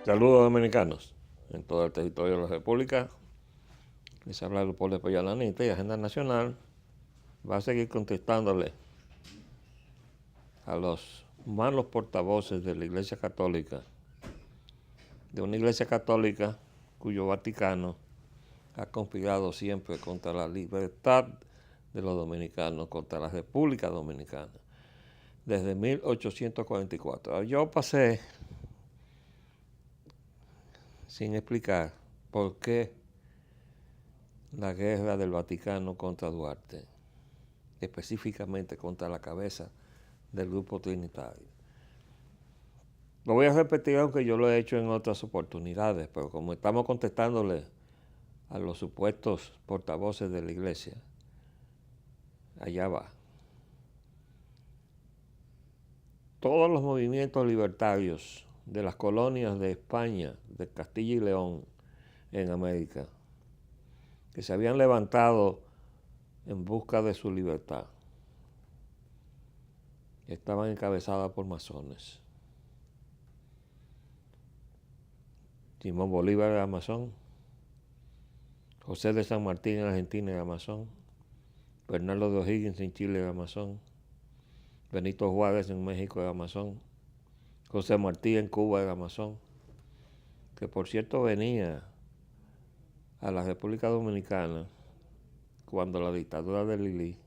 Saludos dominicanos en todo el territorio de la República. Les habla Leopoldo Poyalanita y Agenda Nacional va a seguir contestándole a los malos portavoces de la Iglesia Católica, de una Iglesia Católica cuyo Vaticano ha conspirado siempre contra la libertad de los dominicanos, contra la República Dominicana, desde 1844. Yo pasé sin explicar por qué la guerra del Vaticano contra Duarte, específicamente contra la cabeza del grupo trinitario. Lo voy a repetir aunque yo lo he hecho en otras oportunidades, pero como estamos contestándole a los supuestos portavoces de la Iglesia, allá va. Todos los movimientos libertarios de las colonias de España, de Castilla y León, en América, que se habían levantado en busca de su libertad, estaban encabezadas por masones. Simón Bolívar era masón, José de San Martín en Argentina era masón, Bernardo de O'Higgins en Chile era masón, Benito Juárez en México era masón, José Martí en Cuba era masón, que por cierto venía a la República Dominicana cuando la dictadura de Lili,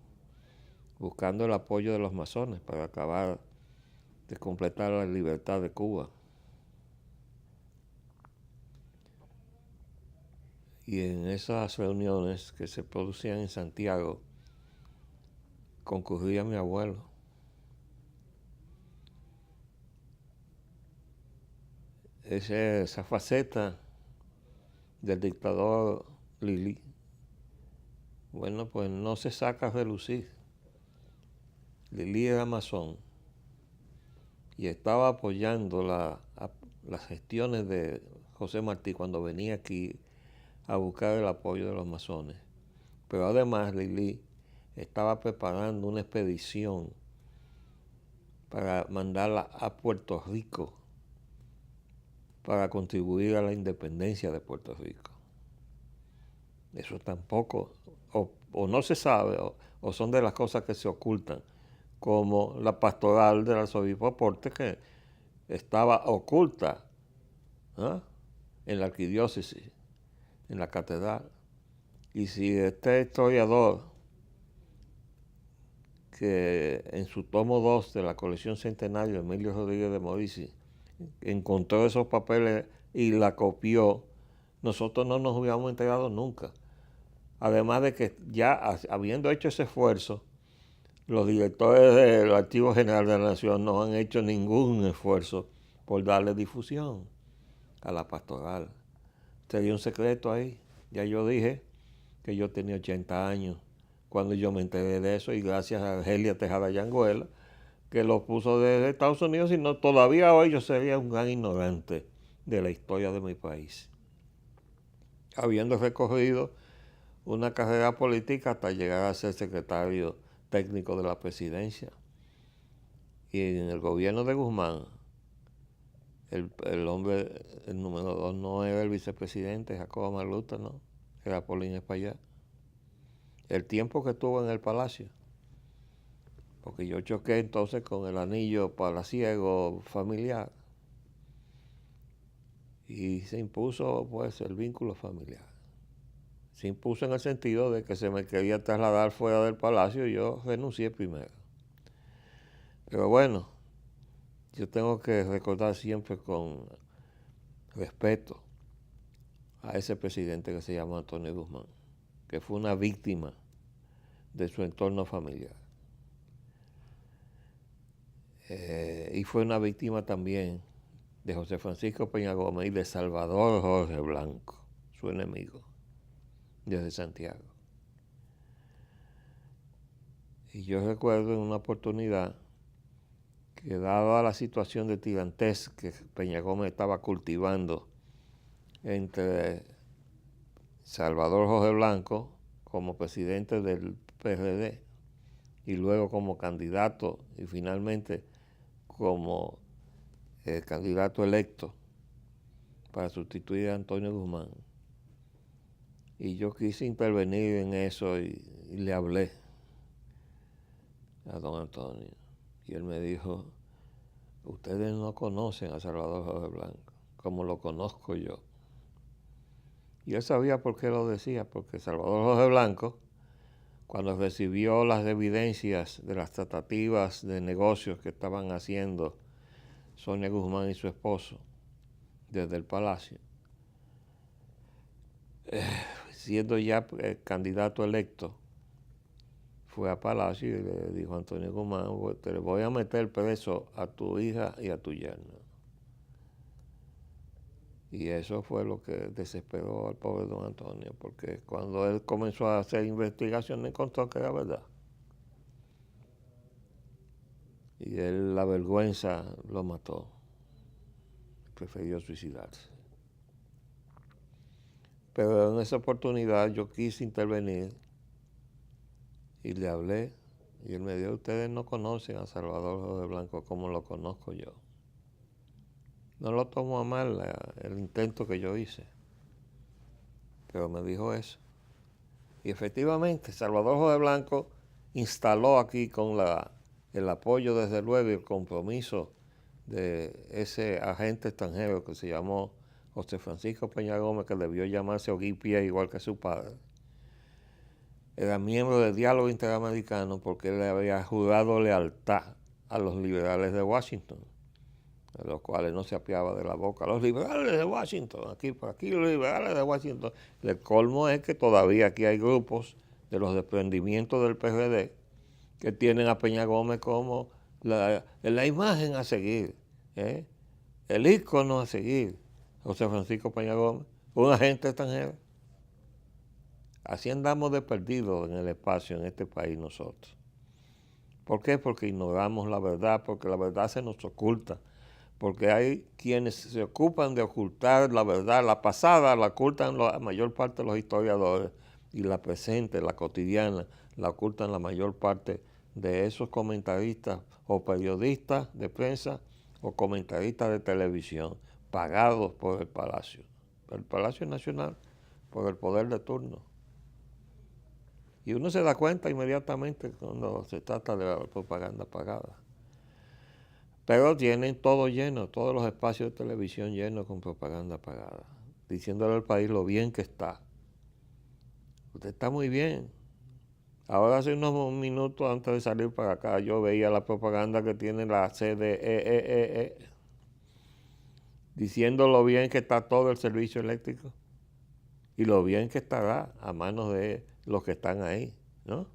buscando el apoyo de los masones para acabar de completar la libertad de Cuba. Y en esas reuniones que se producían en Santiago, concurría mi abuelo. Esa faceta del dictador Lili, bueno, pues no se saca a relucir. Lili era masón y estaba apoyando las gestiones de José Martí cuando venía aquí a buscar el apoyo de los masones. Pero además Lili estaba preparando una expedición para mandarla a Puerto Rico para contribuir a la independencia de Puerto Rico. Eso tampoco, o no se sabe, o son de las cosas que se ocultan, como la pastoral del arzobispo Aporte, que estaba oculta, ¿eh?, en la arquidiócesis, en la catedral. Y si este historiador, que en su tomo 2 de la colección Centenario, Emilio Rodríguez de Morici, encontró esos papeles y la copió, nosotros no nos hubiéramos enterado nunca. Además de que ya habiendo hecho ese esfuerzo, los directores del Archivo General de la Nación no han hecho ningún esfuerzo por darle difusión a la pastoral. Sería un secreto ahí. Ya yo dije que yo tenía 80 años cuando yo me enteré de eso, y gracias a Argelia Tejada Yanguela, que lo puso desde Estados Unidos, y no, todavía hoy yo sería un gran ignorante de la historia de mi país, habiendo recorrido una carrera política hasta llegar a ser secretario técnico de la presidencia. Y en el gobierno de Guzmán, el hombre, el número 2, no era el vicepresidente Jacobo Marluta, no, era Paulín Espaillat. El tiempo que estuvo en el palacio, porque yo choqué entonces con el anillo palaciego familiar y se impuso pues el vínculo familiar. Se impuso en el sentido de que se me quería trasladar fuera del palacio y yo renuncié primero. Pero bueno, yo tengo que recordar siempre con respeto a ese presidente que se llama Antonio Guzmán, que fue una víctima de su entorno familiar. Y fue una víctima también de José Francisco Peña Gómez y de Salvador Jorge Blanco, su enemigo, desde Santiago. Y yo recuerdo en una oportunidad que, dada la situación de tirantez que Peña Gómez estaba cultivando entre Salvador Jorge Blanco como presidente del PRD y luego como candidato y finalmente como candidato electo para sustituir a Antonio Guzmán. Y yo quise intervenir en eso y le hablé a don Antonio. Y él me dijo, ustedes no conocen a Salvador Jorge Blanco como lo conozco yo. Y él sabía por qué lo decía, porque Salvador Jorge Blanco, cuando recibió las evidencias de las tratativas de negocios que estaban haciendo Sonia Guzmán y su esposo desde el Palacio, siendo ya candidato electo, fue a Palacio y le dijo a Antonio Guzmán, te le voy a meter preso a tu hija y a tu yerno. Y eso fue lo que desesperó al pobre don Antonio, porque cuando él comenzó a hacer investigaciones encontró que era verdad. Y él, la vergüenza lo mató. Prefirió suicidarse. Pero en esa oportunidad yo quise intervenir y le hablé. Y él me dijo, ustedes no conocen a Salvador Jorge Blanco como lo conozco yo. No lo tomo a mal el intento que yo hice. Pero me dijo eso. Y efectivamente, Salvador Jorge Blanco instaló aquí con el apoyo, desde luego, y el compromiso de ese agente extranjero que se llamó José Francisco Peña Gómez, que debió llamarse Oguipia igual que su padre. Era miembro del Diálogo Interamericano porque él le había jurado lealtad a los liberales de Washington, de los cuales no se apiaba de la boca. Los liberales de Washington, aquí por aquí los liberales de Washington. El colmo es que todavía aquí hay grupos de los desprendimientos del PRD que tienen a Peña Gómez como la imagen a seguir, el ícono a seguir. José Francisco Peña Gómez, un agente extranjero. Así andamos de perdidos en el espacio en este país nosotros. ¿Por qué? Porque ignoramos la verdad, porque la verdad se nos oculta, porque hay quienes se ocupan de ocultar la verdad, la pasada la ocultan la mayor parte de los historiadores y la presente, la cotidiana, la ocultan la mayor parte de esos comentaristas o periodistas de prensa o comentaristas de televisión pagados por el Palacio Nacional, por el poder de turno. Y uno se da cuenta inmediatamente cuando se trata de la propaganda pagada. Pero tienen todo lleno, todos los espacios de televisión llenos con propaganda pagada, diciéndole al país lo bien que está. Usted está muy bien. Ahora hace unos minutos antes de salir para acá, yo veía la propaganda que tiene la CDE, diciendo lo bien que está todo el servicio eléctrico y lo bien que estará a manos de los que están ahí, ¿no?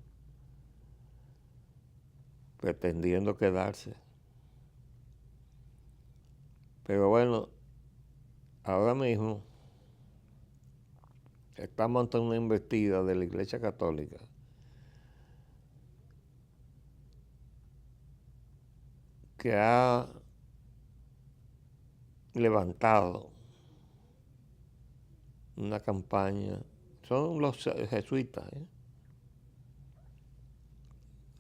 Pretendiendo quedarse. Pero bueno, ahora mismo estamos ante una embestida de la Iglesia Católica que ha levantado una campaña. Son los jesuitas,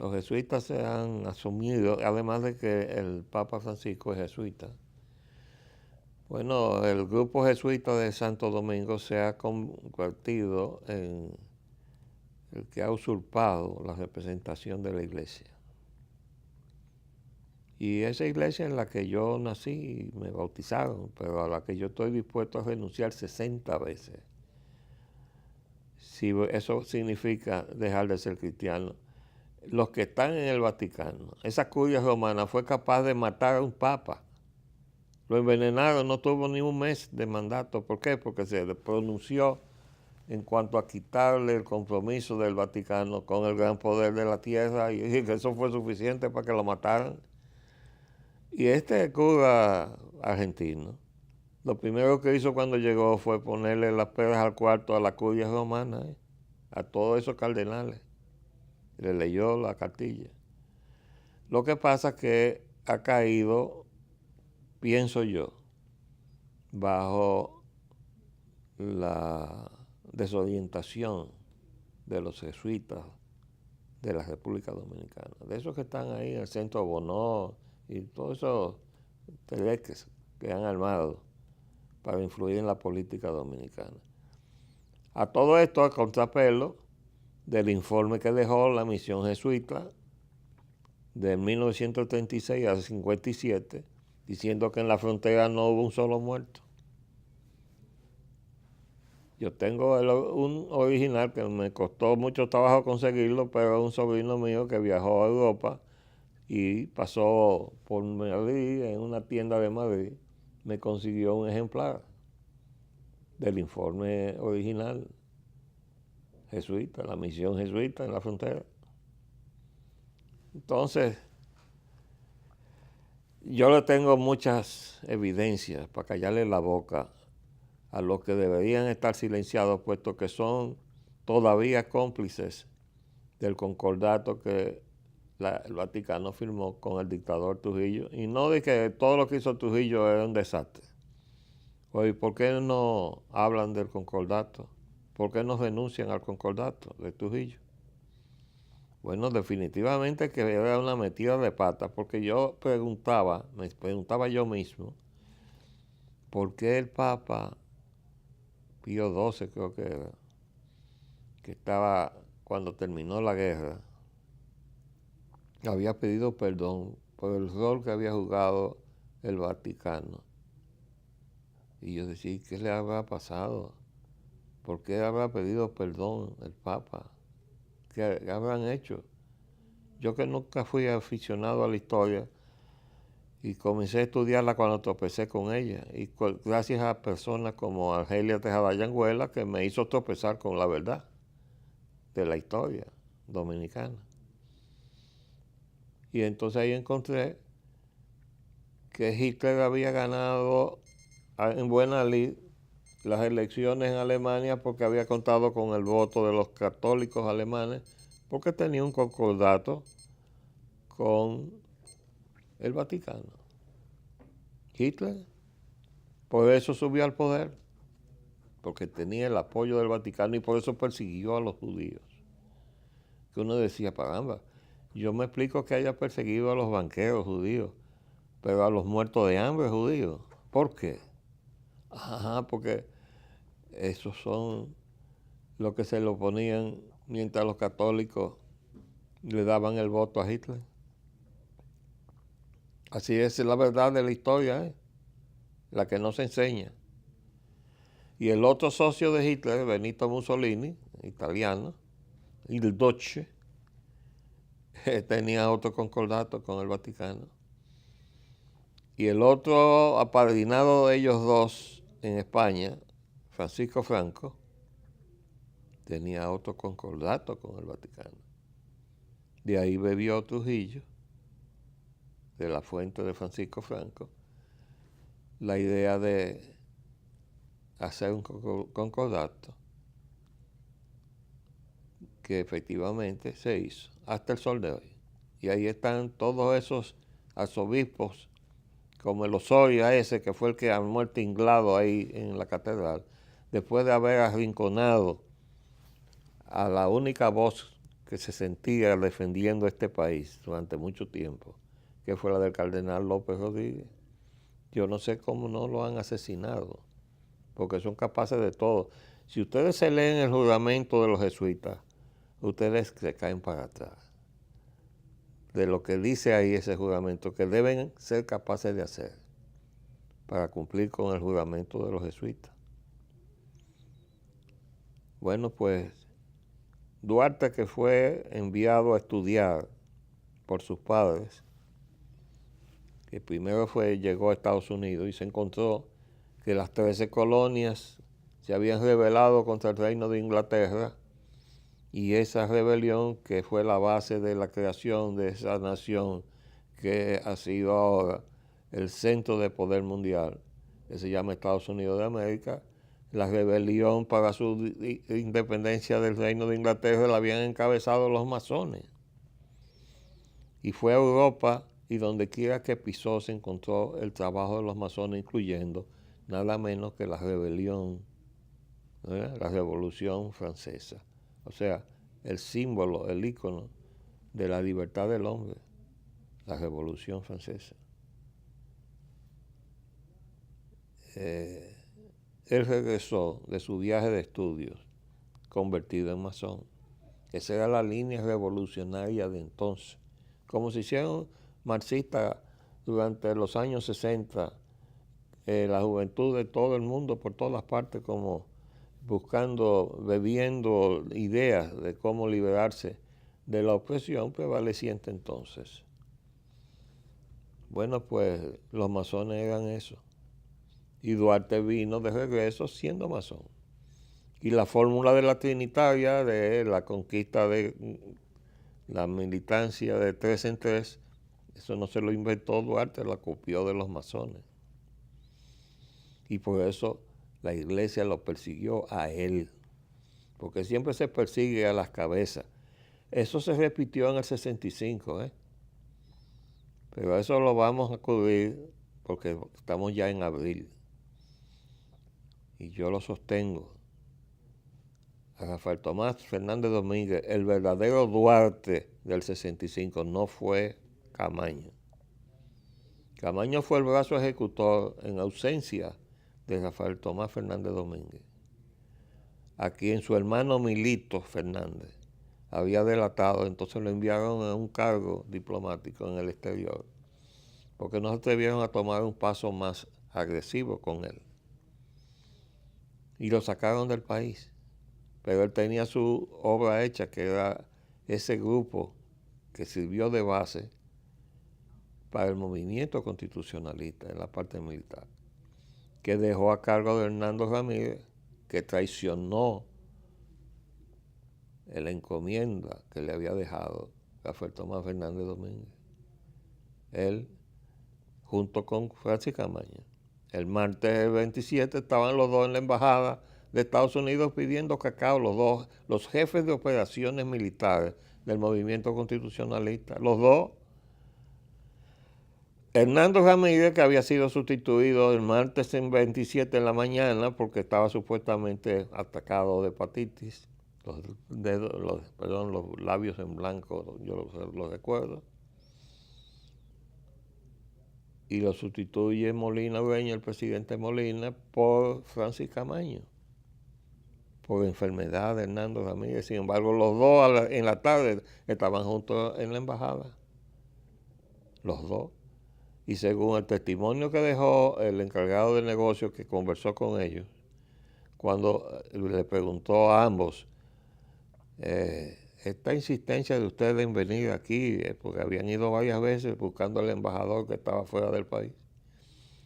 Los jesuitas se han asumido, además de que el Papa Francisco es jesuita. Bueno, el grupo jesuita de Santo Domingo se ha convertido en el que ha usurpado la representación de la iglesia. Y esa iglesia en la que yo nací, me bautizaron, pero a la que yo estoy dispuesto a renunciar 60 veces. Si eso significa dejar de ser cristiano. Los que están en el Vaticano, esa curia romana fue capaz de matar a un papa. Lo envenenaron, no tuvo ni un mes de mandato. ¿Por qué? Porque se pronunció en cuanto a quitarle el compromiso del Vaticano con el gran poder de la tierra y que eso fue suficiente para que lo mataran. Y este cura argentino, lo primero que hizo cuando llegó fue ponerle las peras al cuarto a la curia romana, a todos esos cardenales. Le leyó la cartilla. Lo que pasa es que ha caído, pienso yo, bajo la desorientación de los jesuitas de la República Dominicana, de esos que están ahí en el centro Bonó y todos esos teleques que han armado para influir en la política dominicana. A todo esto, a contrapelo del informe que dejó la misión jesuita de 1936 a 57, diciendo que en la frontera no hubo un solo muerto. Yo tengo un original que me costó mucho trabajo conseguirlo, pero es un sobrino mío que viajó a Europa y pasó por Madrid, en una tienda de Madrid, me consiguió un ejemplar del informe original jesuita, la misión jesuita en la frontera. Entonces, yo le tengo muchas evidencias para callarle la boca a los que deberían estar silenciados, puesto que son todavía cómplices del concordato que el Vaticano firmó con el dictador Trujillo. Y no de que todo lo que hizo Trujillo era un desastre. Oye, ¿por qué no hablan del concordato? ¿Por qué no renuncian al concordato de Trujillo? Bueno, definitivamente que era una metida de pata, porque me preguntaba yo mismo, ¿por qué el Papa Pío XII, creo que era, que estaba, cuando terminó la guerra, había pedido perdón por el rol que había jugado el Vaticano? Y yo decía, ¿qué le habrá pasado? ¿Por qué habrá pedido perdón el Papa? ¿Qué habrán hecho? Yo que nunca fui aficionado a la historia y comencé a estudiarla cuando tropecé con ella. Y gracias a personas como Argelia Tejada Yanguela, que me hizo tropezar con la verdad de la historia dominicana. Y entonces ahí encontré que Hitler había ganado en buena lid las elecciones en Alemania porque había contado con el voto de los católicos alemanes, porque tenía un concordato con el Vaticano. Hitler, por eso subió al poder, porque tenía el apoyo del Vaticano y por eso persiguió a los judíos. Que uno decía, caramba, yo me explico que haya perseguido a los banqueros judíos, pero a los muertos de hambre judíos, ¿por qué? Ajá, porque esos son los que se lo ponían mientras los católicos le daban el voto a Hitler. Así es la verdad de la historia, la que no se enseña. Y el otro socio de Hitler, Benito Mussolini, italiano, il Duce, tenía otro concordato con el Vaticano. Y el otro apadrinado de ellos dos en España, Francisco Franco, tenía otro concordato con el Vaticano. De ahí bebió Trujillo, de la fuente de Francisco Franco, la idea de hacer un concordato que efectivamente se hizo hasta el sol de hoy. Y ahí están todos esos arzobispos, como el Osoria ese, que fue el que armó el tinglado ahí en la catedral, después de haber arrinconado a la única voz que se sentía defendiendo este país durante mucho tiempo, que fue la del cardenal López Rodríguez. Yo no sé cómo no lo han asesinado, porque son capaces de todo. Si ustedes se leen el juramento de los jesuitas, ustedes se caen para atrás de lo que dice ahí ese juramento, que deben ser capaces de hacer para cumplir con el juramento de los jesuitas. Bueno, pues Duarte, que fue enviado a estudiar por sus padres, que primero llegó a Estados Unidos y se encontró que las 13 colonias se habían rebelado contra el Reino de Inglaterra, y esa rebelión, que fue la base de la creación de esa nación que ha sido ahora el centro de poder mundial, que se llama Estados Unidos de América, la rebelión para su independencia del Reino de Inglaterra la habían encabezado los masones. Y fue a Europa, y donde quiera que pisó se encontró el trabajo de los masones, incluyendo nada menos que la rebelión, la Revolución Francesa. O sea, el símbolo, el ícono de la libertad del hombre, la Revolución Francesa. Él regresó de su viaje de estudios convertido en masón. Esa era la línea revolucionaria de entonces. Como se hicieron marxistas durante los años 60, la juventud de todo el mundo, por todas partes, como buscando, bebiendo ideas de cómo liberarse de la opresión prevaleciente entonces. Bueno, pues los masones eran eso. Y Duarte vino de regreso siendo masón. Y la fórmula de la trinitaria, de la conquista de la militancia de 3 en 3, eso no se lo inventó Duarte, la copió de los masones. Y por eso la iglesia lo persiguió a él, porque siempre se persigue a las cabezas. Eso se repitió en el 65, pero eso lo vamos a cubrir porque estamos ya en abril. Y yo lo sostengo. A Rafael Tomás Fernández Domínguez, el verdadero Duarte del 65 no fue Camaño. Camaño fue el brazo ejecutor en ausencia de Rafael Tomás Fernández Domínguez, a quien su hermano Milito Fernández había delatado, entonces lo enviaron a un cargo diplomático en el exterior, porque no se atrevieron a tomar un paso más agresivo con él. Y lo sacaron del país. Pero él tenía su obra hecha, que era ese grupo que sirvió de base para el movimiento constitucionalista en la parte militar, que dejó a cargo de Hernando Ramírez, que traicionó la encomienda que le había dejado Rafael Tomás Fernández Domínguez. Él, junto con Francis Camaño. El martes 27 estaban los dos en la embajada de Estados Unidos pidiendo cacao, los jefes de operaciones militares del movimiento constitucionalista, los dos. Hernando Ramírez, que había sido sustituido el martes en 27 en la mañana porque estaba supuestamente atacado de hepatitis, los labios en blanco, yo lo recuerdo. Y lo sustituye Molina Ureña, el presidente Molina, por Francis Camaño, por enfermedad de Hernando Ramírez. Sin embargo, los dos en la tarde estaban juntos en la embajada, los dos. Y según el testimonio que dejó el encargado del negocio que conversó con ellos, cuando le preguntó a ambos, esta insistencia de ustedes en venir aquí, porque habían ido varias veces buscando al embajador que estaba fuera del país,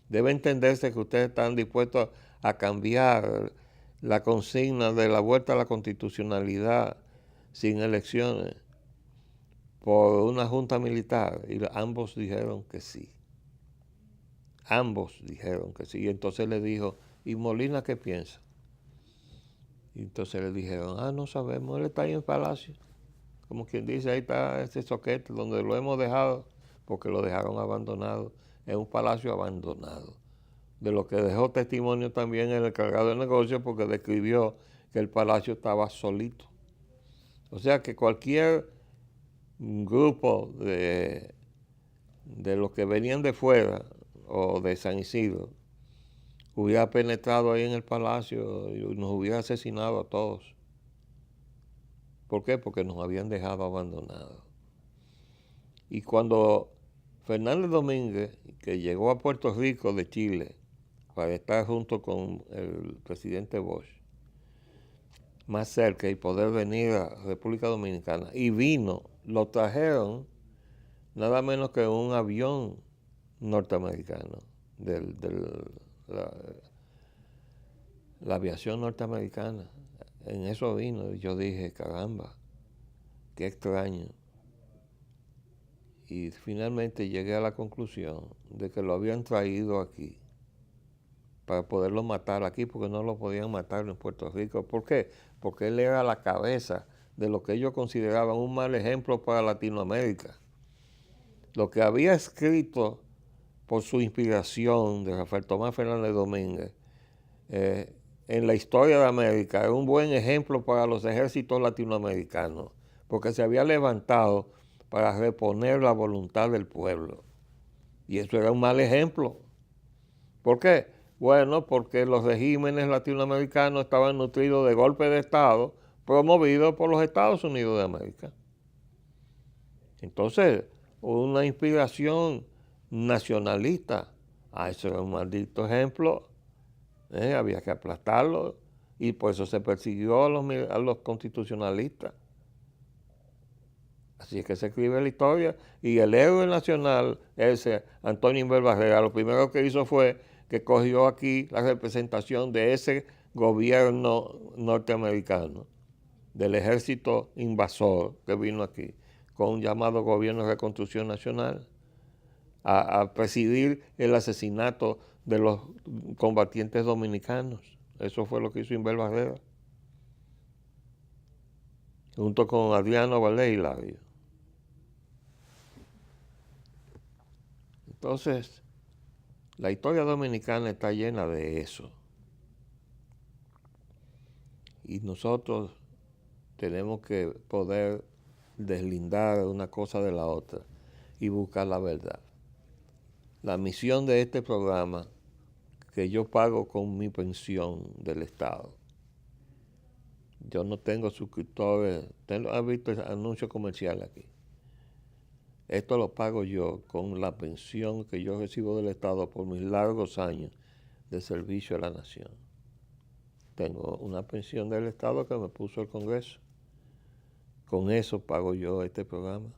debe entenderse que ustedes están dispuestos a cambiar la consigna de la vuelta a la constitucionalidad sin elecciones por una junta militar. Y ambos dijeron que sí. Ambos dijeron que sí. Y entonces le dijo, ¿y Molina qué piensa? Y entonces le dijeron, no sabemos, él está ahí en Palacio. Como quien dice, ahí está ese soquete donde lo hemos dejado, porque lo dejaron abandonado. Es un palacio abandonado. De lo que dejó testimonio también el encargado del negocio, porque describió que el palacio estaba solito. O sea que cualquier grupo de los que venían de fuera o de San Isidro hubiera penetrado ahí en el palacio y nos hubiera asesinado a todos. ¿Por qué? Porque nos habían dejado abandonados. Y cuando Fernández Domínguez, que llegó a Puerto Rico de Chile para estar junto con el presidente Bosch, más cerca y poder venir a República Dominicana, y vino, lo trajeron nada menos que un avión norteamericano, la aviación norteamericana. En eso vino y yo dije, caramba, qué extraño. Y finalmente llegué a la conclusión de que lo habían traído aquí para poderlo matar aquí, porque no lo podían matar en Puerto Rico. ¿Por qué? Porque él era la cabeza de lo que ellos consideraban un mal ejemplo para Latinoamérica. Lo que había escrito por su inspiración de Rafael Tomás Fernández Domínguez en la historia de América era un buen ejemplo para los ejércitos latinoamericanos, porque se había levantado para reponer la voluntad del pueblo. Y eso era un mal ejemplo. ¿Por qué? Bueno, porque los regímenes latinoamericanos estaban nutridos de golpes de Estado promovidos por los Estados Unidos de América. Entonces, una inspiración nacionalista, eso era un maldito ejemplo, había que aplastarlo, y por eso se persiguió a los constitucionalistas. Así es que se escribe la historia, y el héroe nacional, ese Antonio Inver Barrera, lo primero que hizo fue que cogió aquí la representación de ese gobierno norteamericano, del ejército invasor que vino aquí, con un llamado Gobierno de Reconstrucción Nacional, a presidir el asesinato de los combatientes dominicanos. Eso fue lo que hizo Inver Barrera, junto con Adriano Valé y Hilario. Entonces, la historia dominicana está llena de eso. Y nosotros tenemos que poder deslindar una cosa de la otra y buscar la verdad. La misión de este programa, que yo pago con mi pensión del Estado. Yo no tengo suscriptores, ¿has visto el anuncio comercial aquí? Esto lo pago yo con la pensión que yo recibo del Estado por mis largos años de servicio a la nación. Tengo una pensión del Estado que me puso el Congreso. Con eso pago yo este programa.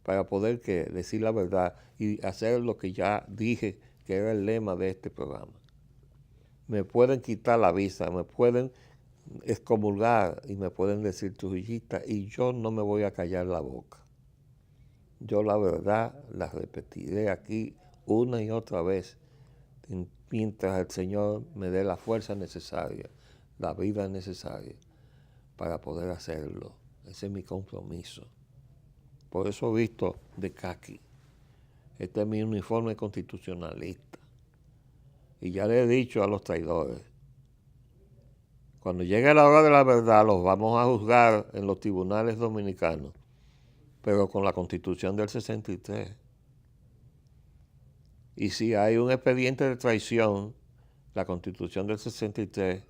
Para poder decir la verdad y hacer lo que ya dije que era el lema de este programa. Me pueden quitar la visa, me pueden excomulgar y me pueden decir trujillista, y yo no me voy a callar la boca. Yo la verdad la repetiré aquí una y otra vez mientras el Señor me dé la fuerza necesaria, la vida necesaria para poder hacerlo. Ese es mi compromiso. Por eso he visto de caqui. Este es mi uniforme constitucionalista. Y ya le he dicho a los traidores, cuando llegue la hora de la verdad los vamos a juzgar en los tribunales dominicanos, pero con la Constitución del 63. Y si hay un expediente de traición, la Constitución del 63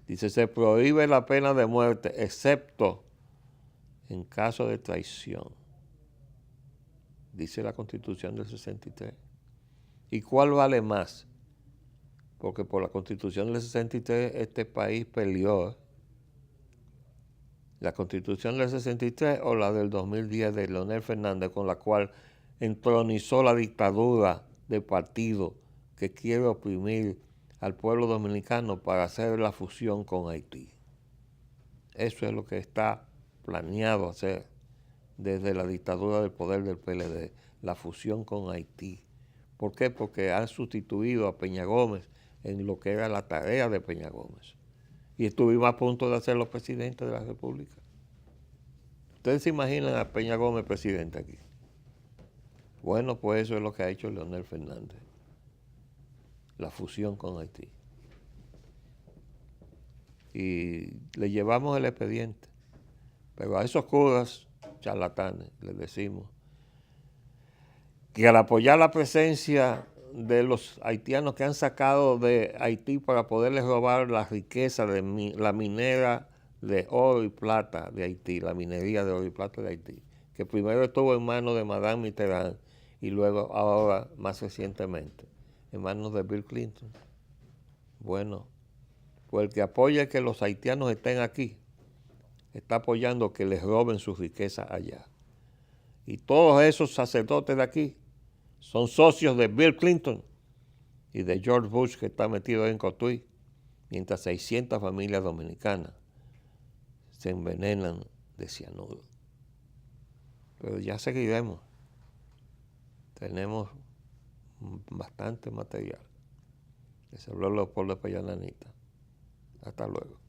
dice: se prohíbe la pena de muerte, excepto en caso de traición. Dice la Constitución del 63. ¿Y cuál vale más? Porque por la Constitución del 63 este país peleó. La Constitución del 63 o la del 2010 de Leonel Fernández, con la cual entronizó la dictadura de partido que quiere oprimir al pueblo dominicano para hacer la fusión con Haití. Eso es lo que está planeado hacer desde la dictadura del poder del PLD, la fusión con Haití. ¿Por qué? Porque han sustituido a Peña Gómez en lo que era la tarea de Peña Gómez. Y estuvimos a punto de hacerlo presidente de la República. ¿Ustedes se imaginan a Peña Gómez presidente aquí? Bueno, pues eso es lo que ha hecho Leonel Fernández, la fusión con Haití. Y le llevamos el expediente. Pero a esos curas charlatanes les decimos que al apoyar la presencia de los haitianos que han sacado de Haití para poderles robar la riqueza de la minera de oro y plata de Haití, la minería de oro y plata de Haití, que primero estuvo en manos de Madame Mitterrand y luego ahora, más recientemente, en manos de Bill Clinton. Bueno, pues el que apoya que los haitianos estén aquí, está apoyando que les roben su riqueza allá. Y todos esos sacerdotes de aquí son socios de Bill Clinton y de George Bush, que está metido en Cotuí, mientras 600 familias dominicanas se envenenan de cianuro. Pero ya seguiremos. Tenemos bastante material. Les habló Leopoldo Pellananita. Hasta luego.